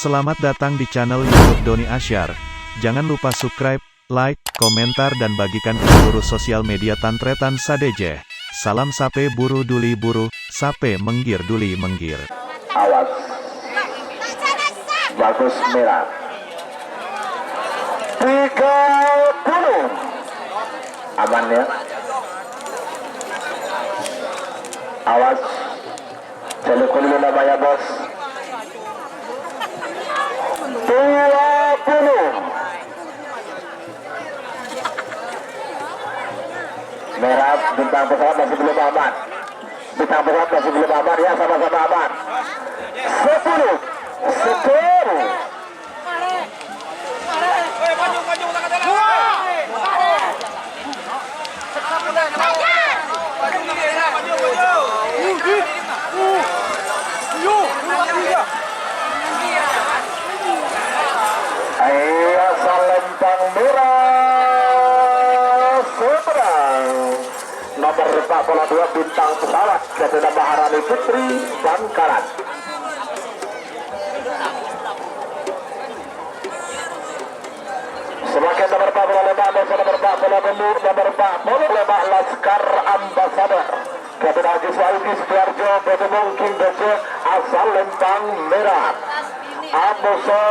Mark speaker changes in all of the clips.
Speaker 1: Selamat datang di channel YouTube Doni Asyar. Jangan lupa subscribe, like, komentar dan bagikan ke seluruh sosial media Tantretan Sadejeh. Salam sape buru duli buru, sape menggir duli menggir.
Speaker 2: Awas. Bagus merah. 30. Aman ya. Awas. Jalur dulu namanya bos. 20. Merah bintang pesawat masih belum aman. tabungan masih belum aman ya, sama-sama aman. 10 skor. Ayo Salempang merah seberang. Nomor 42 bintang pesawat Ketua Maharani Putri Bangkalan. Semakin nomor 45 nomor 45 nomor 45 Laskar Ambasador Ketua Haji Suhaidi Setiarjo Bedemung King Dojo asal Lempang Merah. Amoso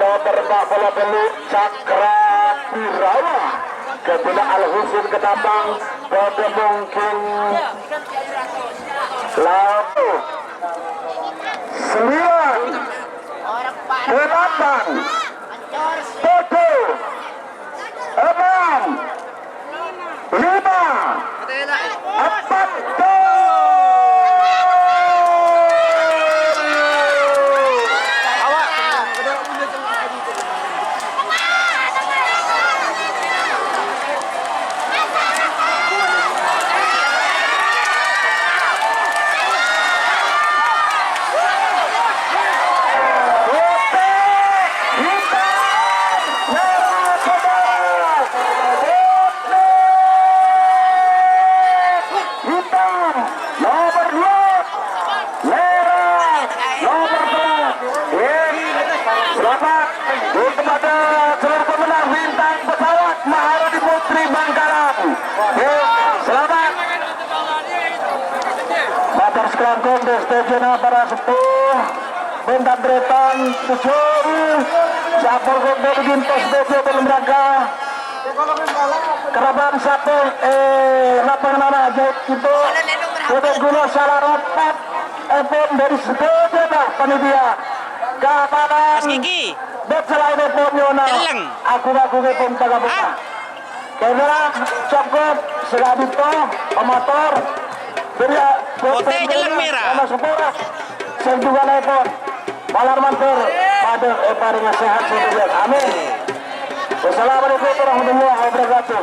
Speaker 2: nomor 40 Cakra Birawa Ketua Al Husin Ketapang Bedemung King lalu 9 8 7 6 5 4 Kelangkung di stasiun para sepuh Bentang Dretan Tujuh Sapor Gondol Gintos Dojo Belembraga Keraban Satu Lapangan Anak Jahit Itu Kode Gula Salah Rapat Epon dari Sedojo Dah Panitia Keamanan Bet selain Epon Yona Aku Epon Tagabuka Kamera Cukup Segadito Amator
Speaker 3: Putih jelang merah.
Speaker 2: Sama sepura. Saya juga lepon. Malar mantur. Pada paringan sehat sehat. Amin. Wassalamualaikum warahmatullahi wabarakatuh.